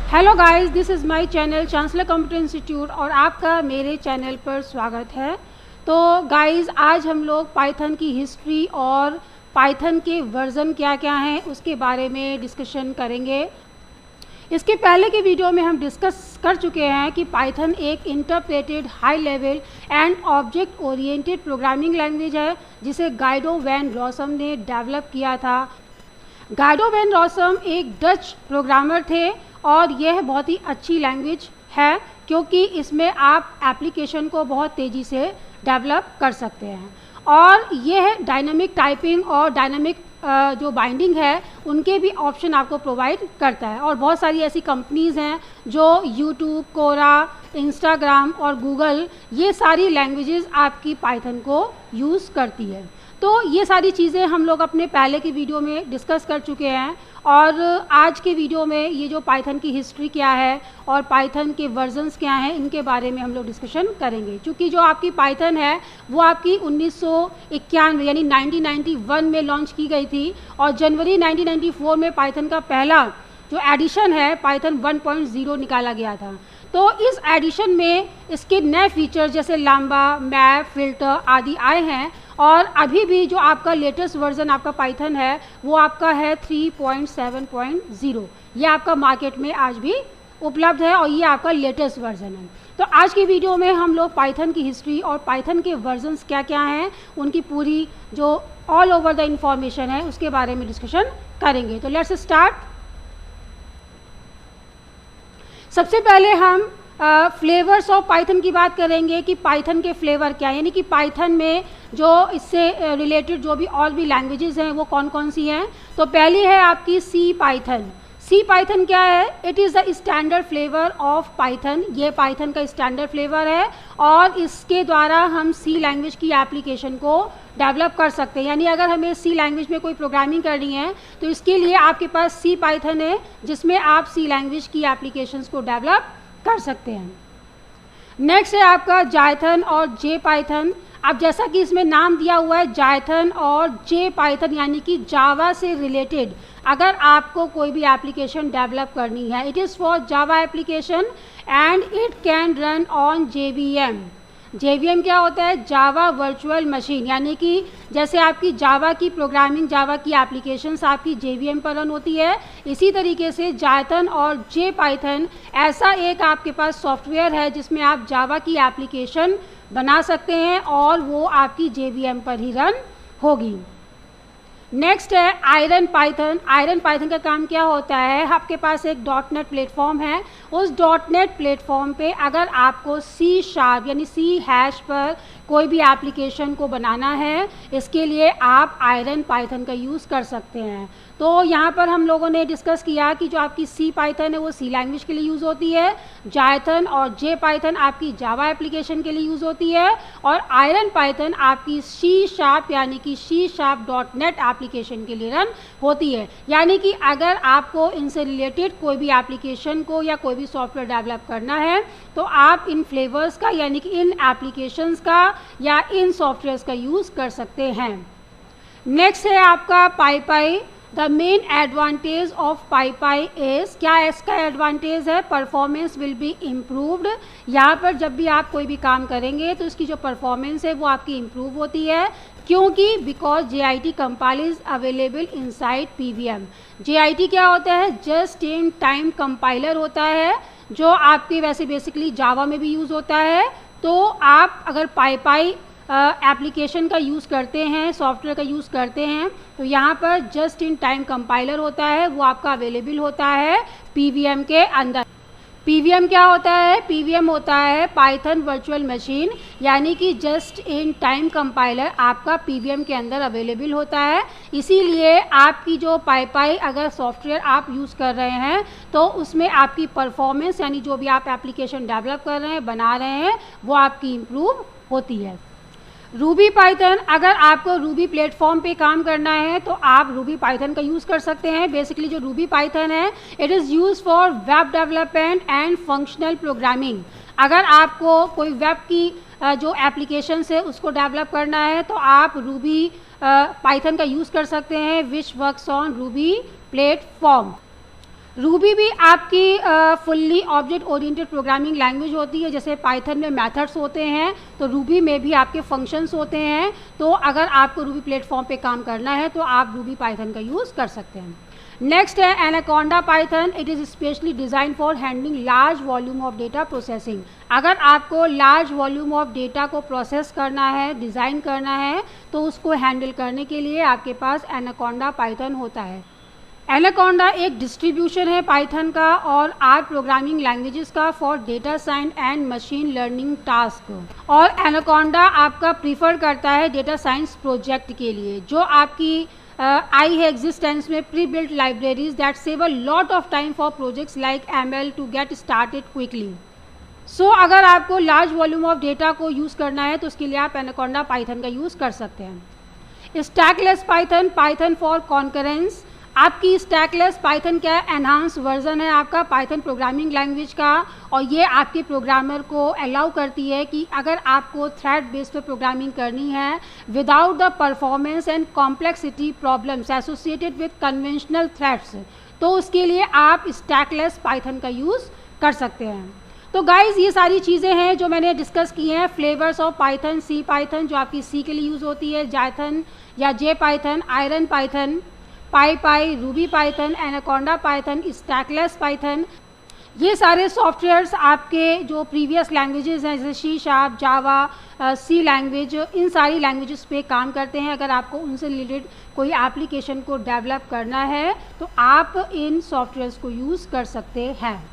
Hello guys, this is my channel chancellor computer institute और आपका मेरे चैनल पर स्वागत है। तो गाइस, आज हम लोग पाइथन की हिस्ट्री और पाइथन के वर्ज़न क्या क्या हैं उसके बारे में डिस्कशन करेंगे। इसके पहले के वीडियो में हम डिस्कस कर चुके हैं कि पाइथन एक interpreted high level and object oriented programming language है जिसे गाइडो वैन रॉसम ने डेवलप किया था। गाइडो वैन रॉसम एक डच प्रोग्रामर थे और यह बहुत ही अच्छी लैंग्वेज है क्योंकि इसमें आप एप्लीकेशन को बहुत तेज़ी से डेवलप कर सकते हैं और यह डायनामिक टाइपिंग और डायनामिक जो बाइंडिंग है उनके भी ऑप्शन आपको प्रोवाइड करता है। और बहुत सारी ऐसी कंपनीज़ हैं जो यूट्यूब, कोरा, इंस्टाग्राम और गूगल ये सारी लैंग्वेजेस आपकी पाइथन को यूज़ करती है। तो ये सारी चीज़ें हम लोग अपने पहले की वीडियो में डिस्कस कर चुके हैं और आज के वीडियो में ये जो पाइथन की हिस्ट्री क्या है और पाइथन के वर्जन्स क्या हैं इनके बारे में हम लोग डिस्कशन करेंगे। क्योंकि जो आपकी पाइथन है वो आपकी 1991 यानी 1991 में लॉन्च की गई थी और जनवरी 1994 में पाइथन का पहला जो एडिशन है पाइथन 1.0 निकाला गया था। तो इस एडिशन में इसके नए फीचर जैसे लाम्बा, मैप, फिल्टर आदि आए हैं और अभी भी जो आपका लेटेस्ट वर्जन आपका पाइथन है वो आपका है 3.7.0। ये आपका मार्केट में आज भी उपलब्ध है और ये आपका लेटेस्ट वर्जन है। तो आज की वीडियो में हम लोग पाइथन की हिस्ट्री और पाइथन के वर्जन्स क्या क्या हैं उनकी पूरी जो ऑल ओवर द इंफॉर्मेशन है उसके बारे में डिस्कशन करेंगे। तो लेट्स स्टार्ट। सबसे पहले हम फ्लेवर्स ऑफ पाइथन की बात करेंगे कि पाइथन के फ्लेवर क्या है, यानी कि पाइथन में जो इससे रिलेटेड जो भी और भी लैंग्वेजेस हैं वो कौन कौन सी हैं। तो पहली है आपकी सी पाइथन। सी पाइथन क्या है? It is the standard flavour of Python. ये पाइथन का स्टैंडर्ड फ्लेवर है और इसके द्वारा हम सी लैंग्वेज की एप्लीकेशन को डेवलप कर सकते हैं। यानी अगर हमें सी लैंग्वेज में कोई प्रोग्रामिंग करनी है तो इसके लिए आपके पास सी पाइथन है जिसमें आप सी लैंग्वेज की एप्लीकेशंस को डेवलप कर सकते हैं। नेक्स्ट है आपका जाइथन और जे पाइथन। अब जैसा कि इसमें नाम दिया हुआ है जाइथन और जे पाइथन यानी कि जावा से रिलेटेड अगर आपको कोई भी एप्लीकेशन डेवलप करनी है, it is for Java application and it can run on JVM। JVM क्या होता है? Java virtual machine. यानी कि जैसे आपकी जावा की प्रोग्रामिंग, जावा की एप्लीकेशंस आपकी JVM पर रन होती है, इसी तरीके से जाइथन और जे पाइथन ऐसा एक आपके पास सॉफ्टवेयर है जिसमें आप जावा की एप्लीकेशन बना सकते हैं और वो आपकी JVM पर ही रन होगी। नेक्स्ट है आयरन पाइथन। आयरन पाइथन का काम क्या होता है? आपके पास एक .NET प्लेटफॉर्म है, उस .NET प्लेटफॉर्म पे अगर आपको C# यानी C# पर कोई भी एप्लीकेशन को बनाना है, इसके लिए आप आयरन पाइथन का यूज़ कर सकते हैं। तो यहाँ पर हम लोगों ने डिस्कस किया कि जो आपकी सी पाइथन है वो सी लैंग्वेज के लिए यूज़ होती है, जाइथन और जे पाइथन आपकी जावा एप्लीकेशन के लिए यूज़ होती है और आयरन पाइथन आपकी C# यानी कि C# एप्लीकेशन के लिए रन होती है। यानी कि अगर आपको इनसे रिलेटेड कोई भी एप्लीकेशन को या कोई भी सॉफ्टवेयर डेवलप करना है तो आप इन फ्लेवर्स का यानी कि इन एप्लीकेशंस का या इन सॉफ्टवेयर्स का यूज़ कर सकते हैं। नेक्स्ट है आपका PyPy. The main advantage of PyPy is, क्या इसका एडवांटेज है? Performance will be improved. यहाँ पर जब भी आप कोई भी काम करेंगे तो इसकी जो परफॉर्मेंस है वो आपकी इम्प्रूव होती है। क्योंकि because JIT compile is available inside PVM। JIT क्या होता है? जस्ट इन टाइम कंपाइलर होता है जो आपके वैसे बेसिकली जावा में भी यूज़ होता है। तो आप अगर पाईपाई एप्लीकेशन का यूज़ करते हैं, सॉफ्टवेयर का यूज़ करते हैं तो यहाँ पर जस्ट इन टाइम कंपाइलर होता है, वो आपका अवेलेबल होता है PVM के अंदर। PVM क्या होता है? PVM होता है पाइथन वर्चुअल मशीन, यानी कि जस्ट इन टाइम कंपाइलर आपका PVM के अंदर अवेलेबल होता है। इसीलिए आपकी जो पाईपाई अगर सॉफ्टवेयर आप यूज़ कर रहे हैं तो उसमें आपकी परफॉर्मेंस यानी जो भी आप एप्लीकेशन डेवलप कर रहे हैं, बना रहे हैं, वो आपकी इम्प्रूव होती है। रूबी पाइथन, अगर आपको रूबी प्लेटफॉर्म पे काम करना है तो आप रूबी पाइथन का यूज़ कर सकते हैं। बेसिकली जो रूबी पाइथन है it is use for web development and functional programming. अगर आपको कोई वेब की जो एप्लीकेशंस है उसको डेवलप करना है तो आप रूबी पाइथन का यूज़ कर सकते हैं which works on Ruby platform. Ruby भी आपकी fully object oriented programming language होती है। जैसे पाइथन में मेथड्स होते हैं तो रूबी में भी आपके फंक्शंस होते हैं। तो अगर आपको रूबी प्लेटफॉर्म पे काम करना है तो आप रूबी पाइथन का यूज़ कर सकते हैं। नेक्स्ट है anaconda Python. It is specially design for handling large volume of data processing. अगर आपको लार्ज वॉल्यूम ऑफ डेटा को प्रोसेस करना है, डिज़ाइन करना है, तो उसको हैंडल करने के लिए आपके पास एनाकोंडा पाइथन होता है। एनाकोंडा एक डिस्ट्रीब्यूशन है पाइथन का और आर प्रोग्रामिंग लैंग्वेजेस का for data science and machine learning task. और एनाकोंडा आपका प्रीफर करता है डेटा साइंस प्रोजेक्ट के लिए, जो आपकी आई है एग्जिस्टेंस में pre built libraries that save a lot of time for projects like ML to get started quickly. So अगर आपको लार्ज वॉल्यूम ऑफ डेटा को यूज़ करना है तो उसके लिए आप एनाकोंडा पाइथन का यूज़ कर सकते हैं। स्टैकलेस पाइथन, पाइथन फॉर कॉन्करेंस। आपकी स्टैकलेस पाइथन क्या है, एनहांस वर्जन है आपका पाइथन प्रोग्रामिंग लैंग्वेज का, और ये आपके प्रोग्रामर को अलाउ करती है कि अगर आपको थ्रेड बेस पर प्रोग्रामिंग करनी है without the performance and complexity problems associated with conventional threads, तो उसके लिए आप स्टैकलेस पाइथन का यूज़ कर सकते हैं। तो गाइज ये सारी चीज़ें हैं जो मैंने डिस्कस की हैं। Flavours of Python, C Python जो आपकी सी के लिए यूज़ होती है, जाइथन या जे पाइथन, आयरन पाइथन, पाई, Ruby Python, Anaconda Python, Stackless Python. ये सारे सॉफ्टवेयर्स आपके जो प्रीवियस लैंग्वेजेस हैं जैसे सी शार्प, जावा, सी लैंग्वेज, इन सारी लैंग्वेजेस पे काम करते हैं। अगर आपको उनसे रिलेटेड कोई एप्लीकेशन को डेवलप करना है तो आप इन सॉफ्टवेयर्स को यूज़ कर सकते हैं।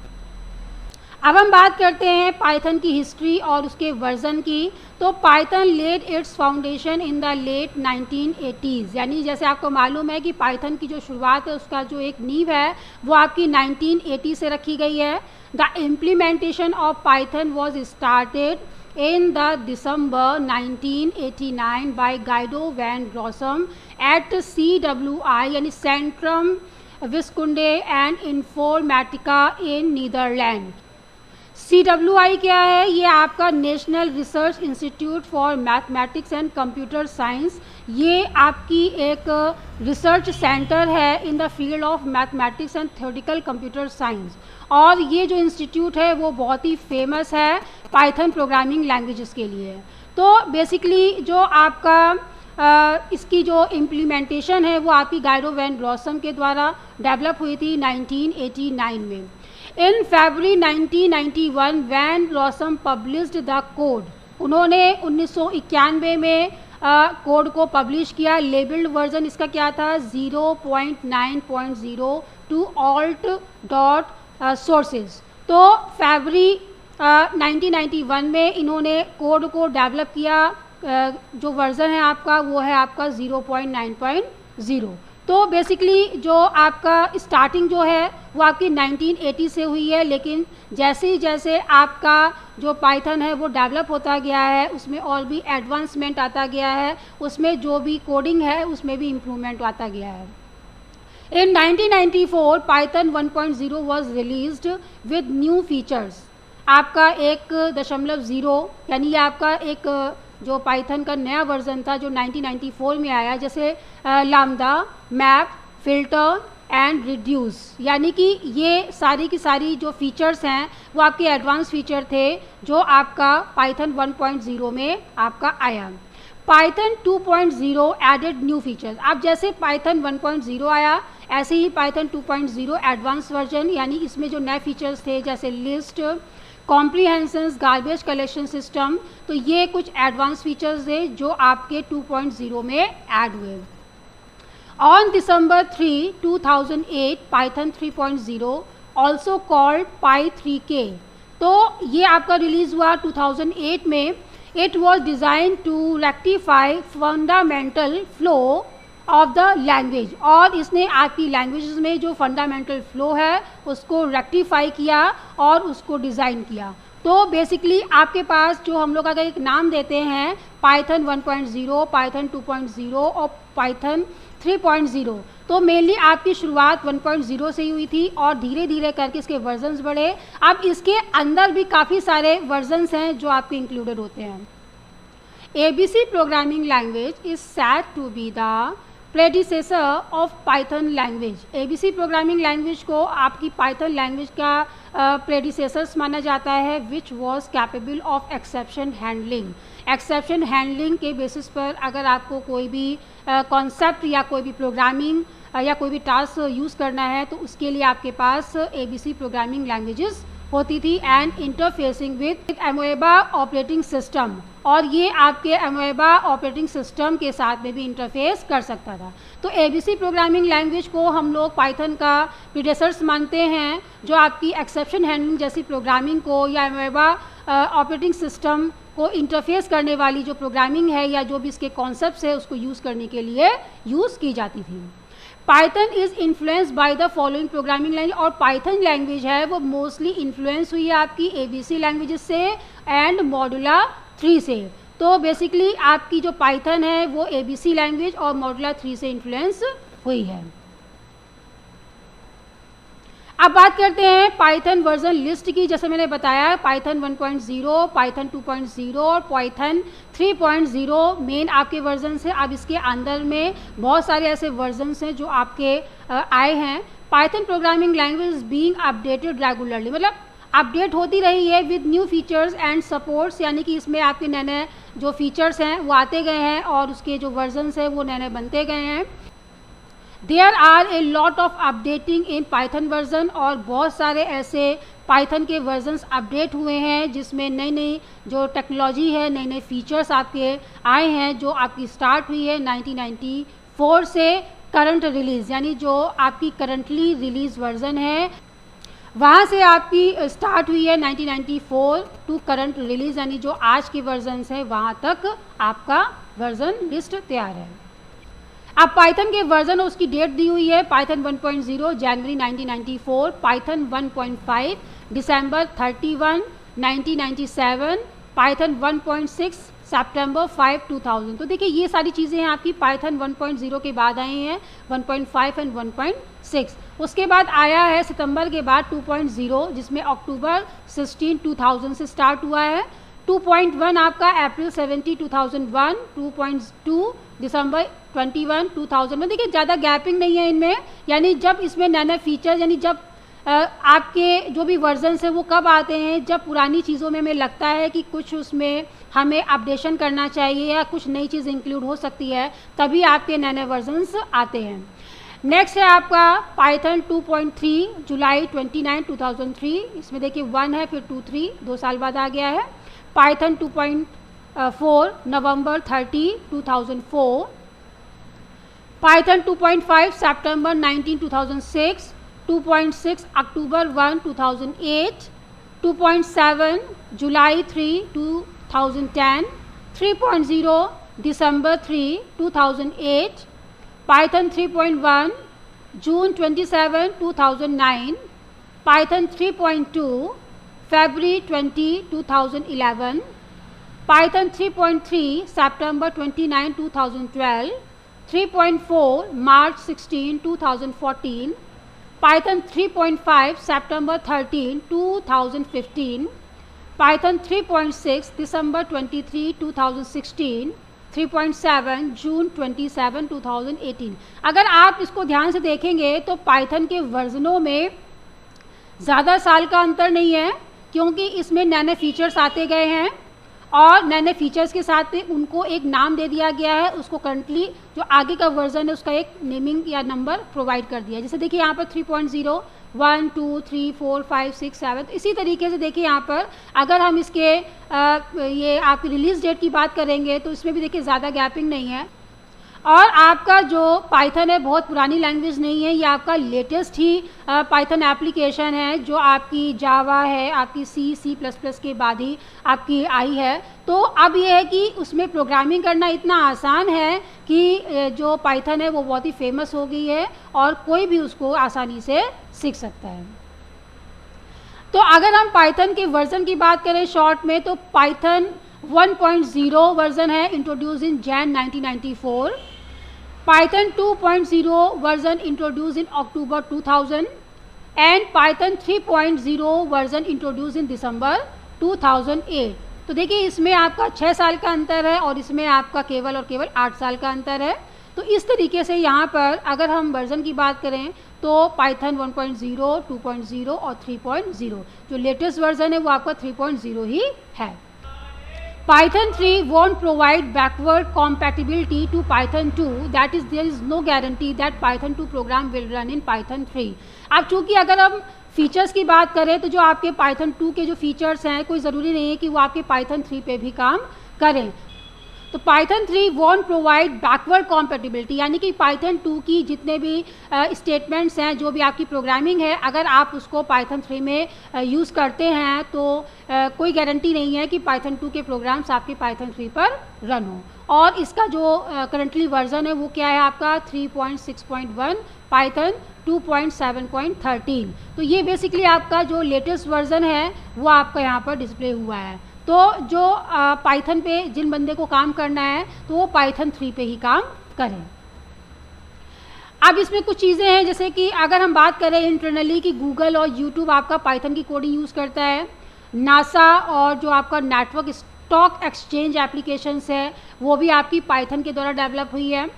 अब हम बात करते हैं पाइथन की हिस्ट्री और उसके वर्जन की। तो Python led its foundation in the late 1980s, यानी जैसे आपको मालूम है कि पाइथन की जो शुरुआत है उसका जो एक नींव है वो आपकी 1980 से रखी गई है। The implementation of Python was started in the December 1989 by Guido van Blossom at CWI यानी Centrum Wiskunde and Informatica in Netherland. CWI क्या है, ये आपका national research institute for mathematics and computer science. ये आपकी एक रिसर्च सेंटर है in the field of mathematics and theoretical computer science, और ये जो इंस्टीट्यूट है वो बहुत ही फेमस है पाइथन प्रोग्रामिंग लैंग्वेजेस के लिए। तो बेसिकली जो आपका इसकी जो इम्प्लीमेंटेशन है वो आपकी गाइडो वैन ब्लॉसम के द्वारा डेवलप हुई थी 1989 में। In February 1991 van Blossom published the code, उन्होंने 1991 में कोड को पब्लिश किया। लेबल्ड वर्जन इसका क्या था, 0.9.0 टू ऑल्ट डॉट सोर्सेज। तो फरवरी 1991 में इन्होंने कोड को डेवलप किया। जो वर्जन है आपका वो है आपका 0.9.0। तो बेसिकली जो आपका स्टार्टिंग जो है वो आपकी 1980 से हुई है, लेकिन जैसे आपका जो पाइथन है वो डेवलप होता गया है उसमें और भी एडवांसमेंट आता गया है, उसमें जो भी कोडिंग है उसमें भी इम्प्रूवमेंट आता गया है। इन 1994 Python 1.0 was released with new features. आपका 1.0 यानी ये आपका एक जो पाइथन का नया वर्जन था जो 1994 में आया, जैसे lambda, map, filter and reduce, यानी कि ये सारी की सारी जो फीचर्स हैं वो आपके एडवांस फीचर थे जो आपका पाइथन 1.0 में आपका आया। Python 2.0 added new features. अब जैसे पाइथन 1.0 आया ऐसे ही पाइथन 2.0 एडवांस वर्जन, यानी इसमें जो नए फीचर्स थे जैसे list, comprehensions, garbage collection system, तो ये कुछ एडवांस फीचर्स थे जो आपके 2.0 में ऐड हुए। On December 3, 2008 Python 3.0 also called Py 3K, तो ये आपका रिलीज़ हुआ 2008 में। It was design to rectify fundamental flow of the language, और इसने आपकी लैंग्वेजेस में जो फंडामेंटल फ्लो है उसको रेक्टिफाई किया और उसको डिज़ाइन किया। तो बेसिकली आपके पास जो हम लोग अगर एक नाम देते हैं पाइथन 1.0, पाइथन 2.0 और पाइथन 3.0, तो मेनली आपकी शुरुआत 1.0 से ही हुई थी और धीरे धीरे करके इसके वर्जन्स बढ़े। अब इसके अंदर भी काफ़ी सारे वर्जन्स हैं जो आपके इंक्लूडेड होते हैं। ABC programming language is said to be the predecessor of Python language. ABC programming language को आपकी पाइथन लैंग्वेज का प्रेडिसेसर्स माना जाता है, which was capable of exception handling. Exception handling के बेसिस पर अगर आपको कोई भी कॉन्सेप्ट या कोई भी प्रोग्रामिंग या कोई भी टास्क यूज़ करना है तो उसके लिए आपके पास एबीसी प्रोग्रामिंग लैंग्वेजेस होती थी and interfacing with Amoeba operating system, और ये आपके अमोएबा ऑपरेटिंग सिस्टम के साथ में भी इंटरफेस कर सकता था। तो एबीसी प्रोग्रामिंग लैंग्वेज को हम लोग पाइथन का प्रीडेसर्स मानते हैं, जो आपकी एक्सेप्शन हैंडलिंग जैसी प्रोग्रामिंग को या अमोएबा ऑपरेटिंग सिस्टम को इंटरफेस करने वाली जो प्रोग्रामिंग है या जो भी इसके कॉन्सेप्ट्स है उसको यूज़ करने के लिए यूज़ की जाती थी। Python is influenced by the following programming language, और पाइथन लैंग्वेज है वो मोस्टली इन्फ्लुएंस हुई है आपकी एबीसी लैंग्वेजेस से एंड मॉड्यूला 3 से। तो बेसिकली आपकी जो पाइथन है वो एबीसी लैंग्वेज और मॉड्यूला 3 से इन्फ्लुएंस हुई है। अब बात करते हैं पाइथन वर्जन लिस्ट की। जैसे मैंने बताया पाइथन 1.0, पाइथन 2.0 और पाइथन 3.0 मेन आपके वर्जन्स हैं। अब इसके अंदर में बहुत सारे ऐसे वर्जन्स हैं जो आपके आए हैं। Python programming language being updated regularly, मतलब अपडेट होती रही है with new features and supports, यानी कि इसमें आपके नए नए जो फीचर्स हैं वो आते गए हैं और उसके जो वर्जन्स हैं वो नए नए बनते गए हैं। There are a lot of updating in Python version, और बहुत सारे ऐसे पाइथन के वर्जन्स अपडेट हुए हैं जिसमें नई नई जो टेक्नोलॉजी है, नए नए फीचर्स आपके आए हैं, जो आपकी स्टार्ट हुई है 1994 से करंट रिलीज़, यानी जो आपकी करंटली रिलीज वर्जन है वहाँ से आपकी स्टार्ट हुई है 1994 टू करंट रिलीज़, यानी जो आज के वर्जन्स हैं वहाँ तक आपका वर्जन लिस्ट तैयार है। अब पाइथन के वर्जन और उसकी डेट दी हुई है। पाइथन 1.0 जनवरी 1994, पाइथन 1.5 दिसंबर 31 1997, पाइथन 1.6 सितंबर 5 2000। तो देखिए ये सारी चीज़ें हैं आपकी पाइथन 1.0 के बाद आई हैं, 1.5 एंड 1.6। उसके बाद आया है सितंबर के बाद 2.0 जिसमें अक्टूबर 16 2000 से स्टार्ट हुआ है। 2.1 आपका अप्रैल 17 2001, 2.2 दिसंबर 21 2000 में। देखिए ज़्यादा गैपिंग नहीं है इनमें, यानी जब इसमें नए नए फीचर्स, यानी जब आपके जो भी वर्जन्स हैं वो कब आते हैं, जब पुरानी चीज़ों में हमें लगता है कि कुछ उसमें हमें अपडेशन करना चाहिए या कुछ नई चीज़ इंक्लूड हो सकती है, तभी आपके नए नए वर्जन्स आते हैं। नेक्स्ट है आपका पाइथन 2.3 जुलाई 29 2003, इसमें देखिए 1 है फिर 2 3 2 साल बाद आ गया है। पाइथन 2.4 नवंबर 30 2004, पाइथन 2.5 सितंबर 19 2006, 2.6 अक्टूबर 1 2008, 2.7 जुलाई 3 2010, 3.0 दिसंबर 3 2008, पाइथन 3.1 जून 27 2009, पाइथन 3.2 फरवरी 20 2011, पाइथन 3.3 सितंबर 29 2012, 3.4 मार्च 16 2014, पाइथन 3.5 सितंबर 13 2015, पाइथन 3.6 दिसंबर 23 2016, 3.7 जून 27 2018। अगर आप इसको ध्यान से देखेंगे तो पाइथन के वर्जनों में ज़्यादा साल का अंतर नहीं है, क्योंकि इसमें नए नए फीचर्स आते गए हैं और नए नए फीचर्स के साथ में उनको एक नाम दे दिया गया है, उसको करंटली जो आगे का वर्जन है उसका एक नेमिंग या नंबर प्रोवाइड कर दिया है। जैसे देखिए यहाँ पर 3.0 1 2 3 4 5 6 7, तो इसी तरीके से देखिए यहाँ पर अगर हम इसके ये आपकी रिलीज़ डेट की बात करेंगे तो इसमें भी देखिए ज़्यादा गैपिंग नहीं है। और आपका जो पाइथन है बहुत पुरानी लैंग्वेज नहीं है, ये आपका लेटेस्ट ही पाइथन एप्लीकेशन है जो आपकी जावा है, आपकी C++ के बाद ही आपकी आई है। तो अब ये है कि उसमें प्रोग्रामिंग करना इतना आसान है कि जो पाइथन है वो बहुत ही फेमस हो गई है और कोई भी उसको आसानी से सीख सकता है। तो अगर हम पाइथन के वर्जन की बात करें शॉर्ट में, तो पाइथन 1.0 वर्जन है introduce in Jan 1994, Python 2.0 version introduce in October 2000 and Python 3.0 version introduce in December 2008। तो देखिए इसमें आपका 6 साल का अंतर है और इसमें आपका केवल और केवल 8 साल का अंतर है। तो इस तरीके से यहाँ पर अगर हम वर्जन की बात करें तो पाइथन 1.0, 2.0 और 3.0, जो लेटेस्ट वर्जन है वो आपका 3.0 ही है। Python 3 won't provide backward compatibility to Python 2, that is there is no guarantee that Python 2 program will run in Python 3। अब चूँकि अगर हम फीचर्स की बात करें तो जो आपके Python 2 के जो फीचर्स हैं कोई ज़रूरी नहीं है कि वो आपके Python 3 पे भी काम करें। तो Python 3 want provide backward compatibility, यानी कि Python 2 की जितने भी स्टेटमेंट्स हैं, जो भी आपकी प्रोग्रामिंग है, अगर आप उसको Python 3 में यूज़ करते हैं तो कोई गारंटी नहीं है कि Python 2 के प्रोग्राम्स आपके Python 3 पर रन हो। और इसका जो करंटली वर्जन है वो क्या है आपका 3.6.1, Python 2.7.13। तो ये बेसिकली आपका जो लेटेस्ट वर्जन है वो आपका यहाँ पर डिस्प्ले हुआ है। तो जो पाइथन पे जिन बंदे को काम करना है तो वो पाइथन 3 पे ही काम करें। अब इसमें कुछ चीज़ें हैं, जैसे कि अगर हम बात करें इंटरनली कि गूगल और यूट्यूब आपका पाइथन की कोडिंग यूज़ करता है, नासा और जो आपका नेटवर्क स्टॉक एक्सचेंज एप्लीकेशंस है वो भी आपकी पाइथन के द्वारा डेवलप हुई है।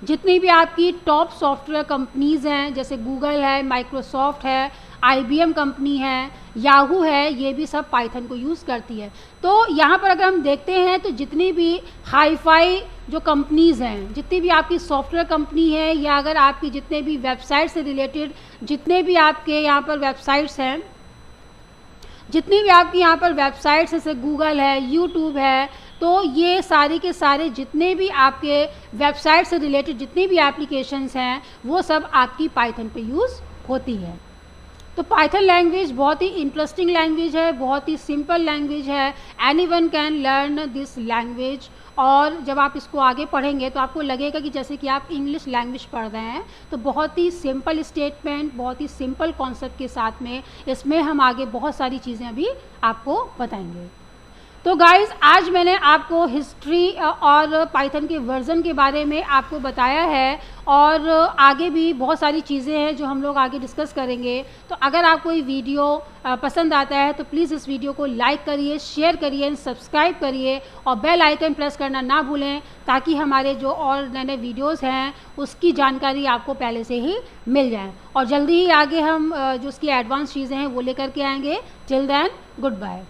जितनी भी आपकी टॉप सॉफ्टवेयर कंपनीज़ हैं जैसे गूगल है, माइक्रोसॉफ्ट है, IBM कंपनी है, याहू है, ये भी सब पाइथन को यूज़ करती है। तो यहाँ पर अगर हम देखते हैं तो जितनी भी हाई-फाई जो कंपनीज़ हैं, जितनी भी आपकी सॉफ्टवेयर कंपनी है या अगर आपकी जितने भी वेबसाइट से रिलेटेड जितने भी आपके यहाँ पर वेबसाइट्स हैं, जितनी भी आपकी यहाँ पर वेबसाइट्स जैसे गूगल है, यूट्यूब है, तो ये सारे के सारे जितने भी आपके वेबसाइट से रिलेटेड जितनी भी एप्लीकेशंस हैं वो सब आपकी पाइथन पे यूज़ होती है। तो पाइथन लैंग्वेज बहुत ही इंटरेस्टिंग लैंग्वेज है, बहुत ही सिंपल लैंग्वेज है। Anyone can learn this language. और जब आप इसको आगे पढ़ेंगे तो आपको लगेगा कि जैसे कि आप इंग्लिश लैंग्वेज पढ़ रहे हैं। तो बहुत ही सिंपल स्टेटमेंट, बहुत ही सिंपल कॉन्सेप्ट के साथ में इसमें हम आगे बहुत सारी चीज़ें अभी आपको बताएंगे। तो गाइज़ आज मैंने आपको हिस्ट्री और पाइथन के वर्ज़न के बारे में आपको बताया है और आगे भी बहुत सारी चीज़ें हैं जो हम लोग आगे डिस्कस करेंगे। तो अगर आपको ये वीडियो पसंद आता है तो प्लीज़ इस वीडियो को लाइक करिए, शेयर करिए, सब्सक्राइब करिए और बेल आइकन प्रेस करना ना भूलें ताकि हमारे जो और नए नए वीडियोज़ हैं उसकी जानकारी आपको पहले से ही मिल जाए। और जल्दी ही आगे हम जो उसकी एडवांस चीज़ें हैं वो लेकर के आएंगे। Till then good bye.